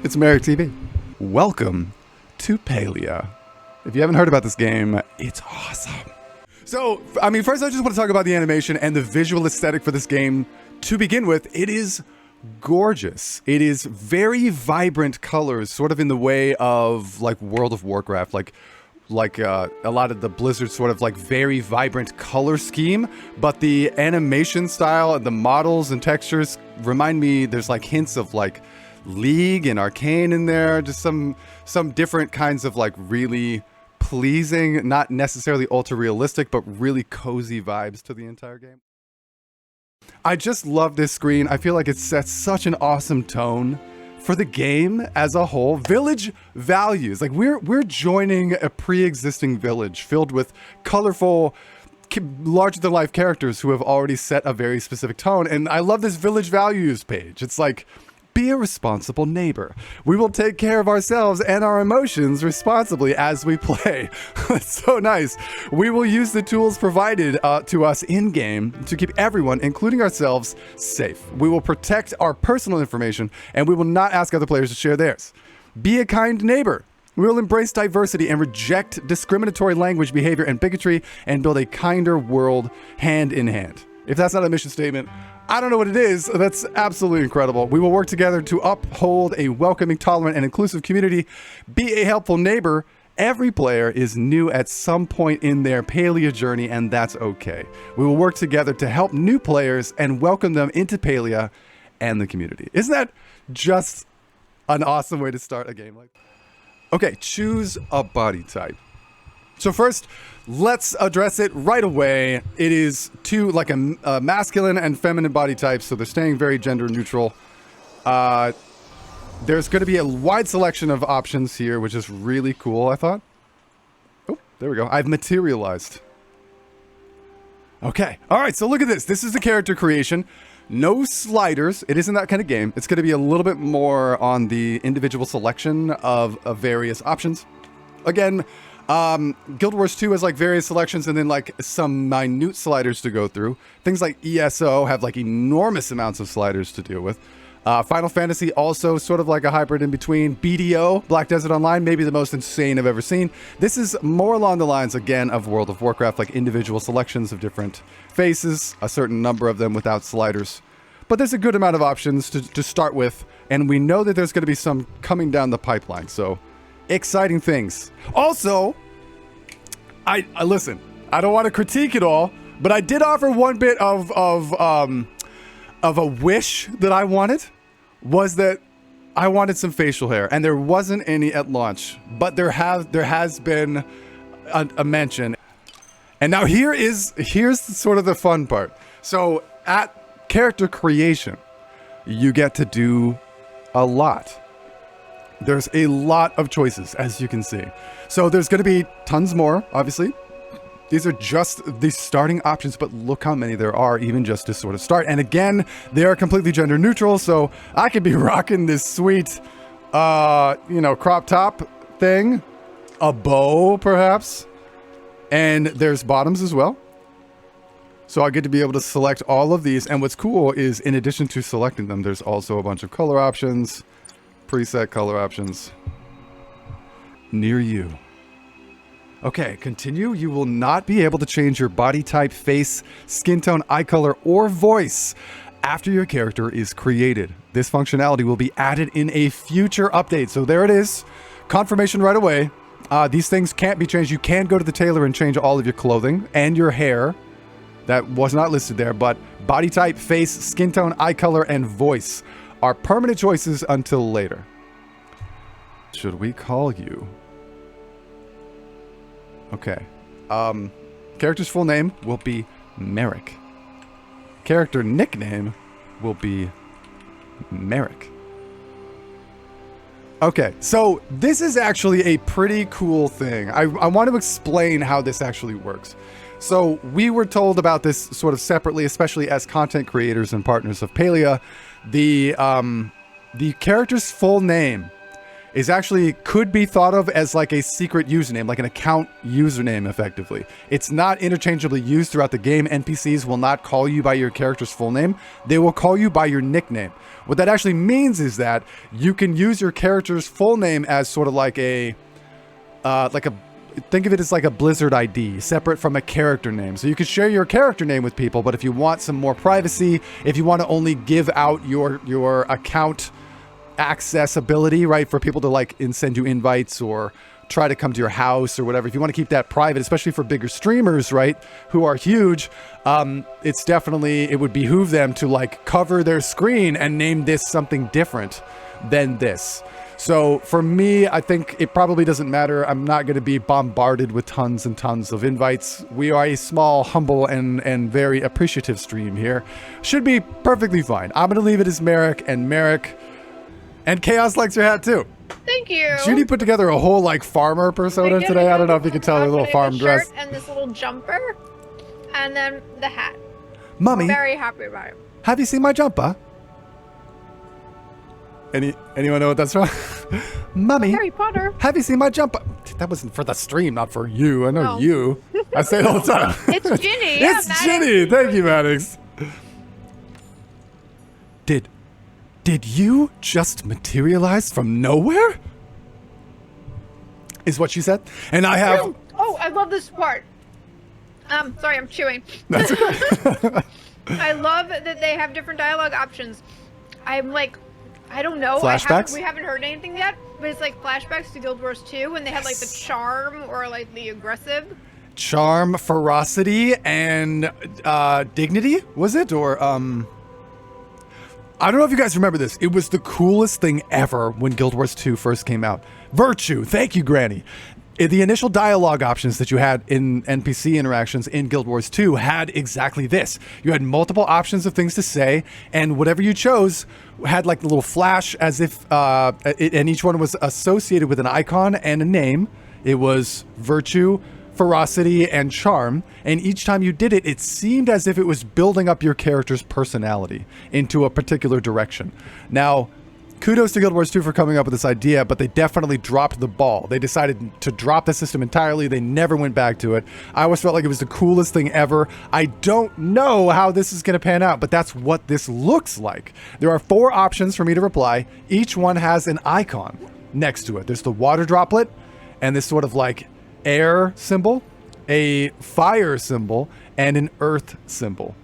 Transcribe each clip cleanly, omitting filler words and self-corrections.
It's Maeric TV. Welcome to Palia. If you haven't heard about this game, it's awesome. So, first I just want to talk about the animation and the visual aesthetic for this game. To begin with, it is gorgeous. It is very vibrant colors, sort of in the way of like World of Warcraft, like a lot of the Blizzard sort of like very vibrant color scheme, but the animation style and the models and textures remind me, there's like hints of like League and Arcane in there, just some different kinds of like really pleasing, not necessarily ultra realistic, but really cozy vibes to the entire game. I just love this screen. I feel like it sets such an awesome tone for the game as a whole. Village values, like we're joining a pre-existing village filled with colorful, larger than life characters who have already set a very specific tone. And I love this village values page. It's like, be a responsible neighbor. We will take care of ourselves and our emotions responsibly as we play. It's so nice. We will use the tools provided to us in-game to keep everyone, including ourselves, safe. We will protect our personal information, and we will not ask other players to share theirs. Be a kind neighbor. We will embrace diversity and reject discriminatory language, behavior, and bigotry, and build a kinder world hand in hand. If that's not a mission statement, I don't know what it is. That's absolutely incredible. We will work together to uphold a welcoming, tolerant, and inclusive community. Be a helpful neighbor. Every player is new at some point in their Palia journey, and that's okay. We will work together to help new players and welcome them into Palia and the community. Isn't that just an awesome way to start a game like that? Okay, choose a body type. So first, let's address it right away. It is two, like a masculine and feminine body types, so they're staying very gender neutral. There's going to be a wide selection of options here, which is really cool, I thought. Oh, there we go. I've materialized. Okay. All right, so look at this. This is the character creation. No sliders. It isn't that kind of game. It's going to be a little bit more on the individual selection of various options. Again, Guild Wars 2 has like various selections and then like some minute sliders to go through. Things like ESO have like enormous amounts of sliders to deal with. Final Fantasy also sort of like a hybrid in between. BDO, Black Desert Online, maybe the most insane I've ever seen. This is more along the lines, again, of World of Warcraft, like individual selections of different faces, a certain number of them without sliders. But there's a good amount of options to start with, and we know that there's going to be some coming down the pipeline, so exciting things. Also, I listen, I don't want to critique it all, but I did offer one bit of a wish that I wanted, was that I wanted some facial hair, and there wasn't any at launch, but there has been a mention. And now here's sort of the fun part. So at character creation, you get to do a lot. There's a lot of choices, as you can see. So there's going to be tons more, obviously. These are just the starting options, but look how many there are even just to sort of start. And again, they are completely gender neutral, so I could be rocking this sweet, crop top thing, a bow, perhaps. And there's bottoms as well. So I get to be able to select all of these. And what's cool is, in addition to selecting them, there's also a bunch of color options. Preset color options near you. Okay, continue. You will not be able to change your body type, face, skin tone, eye color, or voice after your character is created. This functionality will be added in a future update. So there it is. Confirmation right away. These things can't be changed. You can go to the tailor and change all of your clothing and your hair. That was not listed there, but body type, face, skin tone, eye color, and voice are permanent choices until later. Should we call you? Okay. Character's full name will be Maeric. Character nickname will be Maeric. Okay, so this is actually a pretty cool thing. I want to explain how this actually works. So we were told about this sort of separately, especially as content creators and partners of Palia. The character's full name is actually could be thought of as like a secret username, like an account username, effectively. It's not interchangeably used throughout the game. NPCs will not call you by your character's full name. They will call you by your nickname. What that actually means is that you can use your character's full name as sort of like a think of it as like a Blizzard ID, separate from a character name. So you can share your character name with people, but if you want some more privacy, if you want to only give out your account accessibility, right, for people to like send you invites or try to come to your house or whatever, if you want to keep that private, especially for bigger streamers, right, who are huge, it's definitely, it would behoove them to like cover their screen and name this something different than this. So for me, I think it probably doesn't matter. I'm not going to be bombarded with tons and tons of invites. We are a small, humble, and very appreciative stream here. Should be perfectly fine. I'm going to leave it as Maeric, and Chaos likes your hat too. Thank you. Judy put together a whole like farmer persona today. I don't know if you can tell her little farm dress. Shirt and this little jumper, and then the hat. Mummy, I'm very happy about it. have you seen my jumper? Anyone know what that's from? Mummy, Harry Potter. have you seen my jumper? That wasn't for the stream, not for you. I know No. you. I say it all the time. It's Ginny. It's Ginny. Thank you, Maddox. Did you just materialize from nowhere? Is what she said. And I have... Oh, I love this part. Sorry, I'm chewing. That's okay. I love that they have different dialogue options. I'm like, I don't know. Flashbacks? We haven't heard anything yet, but it's like flashbacks to Guild Wars 2 when they had like the charm or like the aggressive. Charm, ferocity, and dignity, was it? Or, I don't know if you guys remember this. It was the coolest thing ever when Guild Wars 2 first came out. Virtue. Thank you, Granny. The initial dialogue options that you had in NPC interactions in Guild Wars 2 had exactly this. You had multiple options of things to say, and whatever you chose had like the little flash as if, and each one was associated with an icon and a name. It was virtue, ferocity, and charm, and each time you did it, it seemed as if it was building up your character's personality into a particular direction. Now, kudos to Guild Wars 2 for coming up with this idea, but they definitely dropped the ball. They decided to drop the system entirely. They never went back to it. I always felt like it was the coolest thing ever. I don't know how this is going to pan out, but that's what this looks like. There are 4 options for me to reply. Each one has an icon next to it. There's the water droplet, and this sort of like air symbol, a fire symbol, and an earth symbol.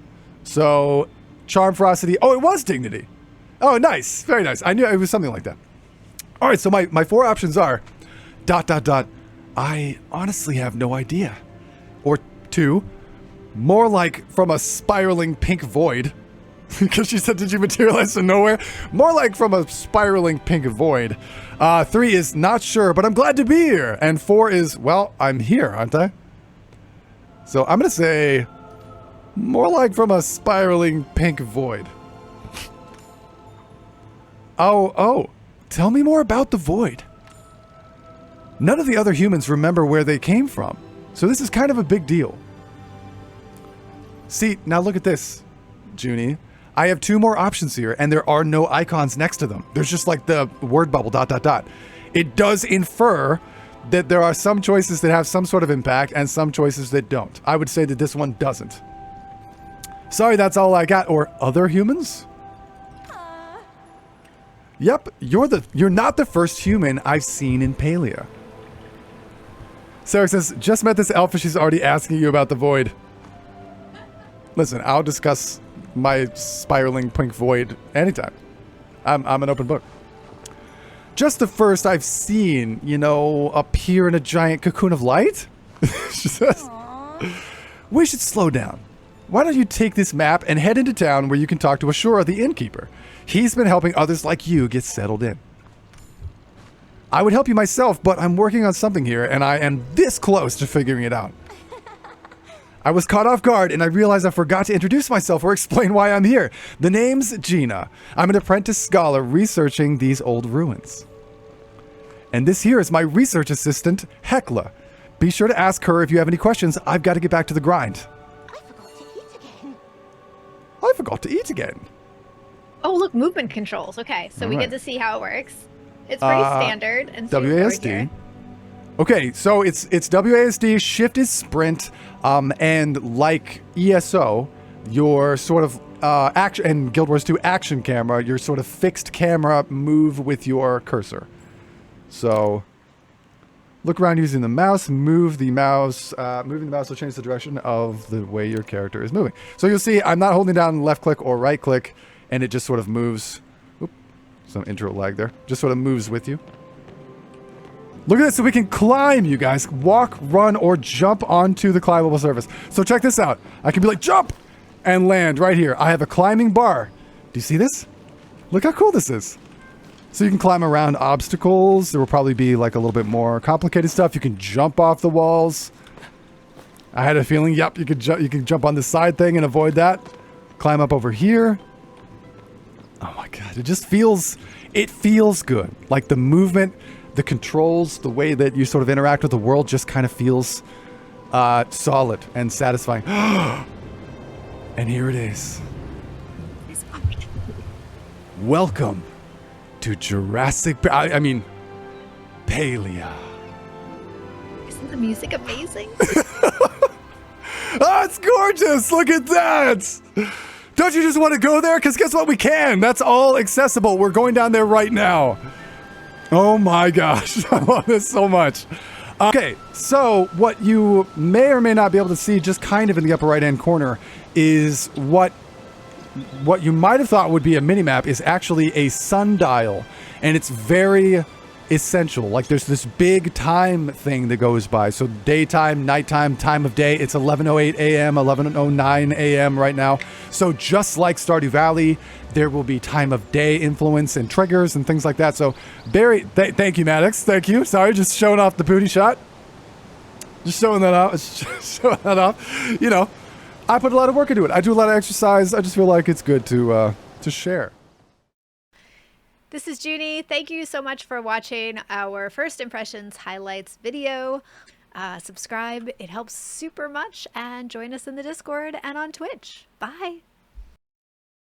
So, charm, ferocity. Oh, it was dignity. Oh, nice. Very nice. I knew it was something like that. All right, so my 4 options are ... I honestly have no idea. Or 2, more like from a spiraling pink void. Because she said, did you materialize from nowhere? More like from a spiraling pink void. 3 is not sure, but I'm glad to be here. And 4 is, well, I'm here, aren't I? So I'm going to say more like from a spiraling pink void. Oh, tell me more about the void. None of the other humans remember where they came from, so this is kind of a big deal. See, now look at this, Junie. I have 2 more options here, and there are no icons next to them. There's just like the word bubble, ... It does infer that there are some choices that have some sort of impact and some choices that don't. I would say that this one doesn't. Sorry, that's all I got. Or other humans? Yep, you're not the first human I've seen in Palia. Sarah says, just met this elf and she's already asking you about the void. Listen, I'll discuss my spiraling pink void anytime. I'm an open book. Just the first I've seen, appear in a giant cocoon of light? She says, we should slow down. Why don't you take this map and head into town where you can talk to Ashura, the innkeeper. He's been helping others like you get settled in. I would help you myself, but I'm working on something here, and I am this close to figuring it out. I was caught off guard, and I realized I forgot to introduce myself or explain why I'm here. The name's Gina. I'm an apprentice scholar researching these old ruins. And this here is my research assistant, Hecla. Be sure to ask her if you have any questions. I've got to get back to the grind. Oh, look, movement controls. Okay, so we get to see how it works. It's pretty standard and straightforward WASD. here. Okay, so it's WASD, shift is sprint, and like ESO, your sort of action, and Guild Wars 2 action camera, your sort of fixed camera move with your cursor. So look around using the mouse, moving the mouse will change the direction of the way your character is moving. So you'll see I'm not holding down left click or right click, and it just sort of moves. Oop, some intro lag there. Just sort of moves with you. Look at this, so we can climb, you guys. Walk, run, or jump onto the climbable surface. So check this out. I can be like, jump, and land right here. I have a climbing bar. Do you see this? Look how cool this is. So you can climb around obstacles. There will probably be like a little bit more complicated stuff. You can jump off the walls. I had a feeling, yep, you can jump on this side thing and avoid that. Climb up over here. Oh my God, it feels good. Like the movement, the controls, the way that you sort of interact with the world just kind of feels solid and satisfying. And here it is. Welcome to Jurassic... I mean, Palia. Isn't the music amazing? Oh, it's gorgeous! Look at that! Don't you just want to go there? Because guess what? We can! That's all accessible. We're going down there right now. Oh my gosh. I love this so much. Okay, so what you may or may not be able to see just kind of in the upper right-hand corner is what you might have thought would be a minimap is actually a sundial. And it's very essential. Like there's this big time thing that goes by. So daytime, nighttime, time of day. It's 11:08 a.m., 11:09 a.m. right now. So just like Stardew Valley, there will be time of day influence and triggers and things like that. So Barry, thank you, Maddox. Thank you. Sorry, just showing off the booty shot. Just showing that off. Showing that off. You know, I put a lot of work into it. I do a lot of exercise. I just feel like it's good to share. This is Junie. Thank you so much for watching our first impressions highlights video. Subscribe. It helps super much. And join us in the Discord and on Twitch. Bye.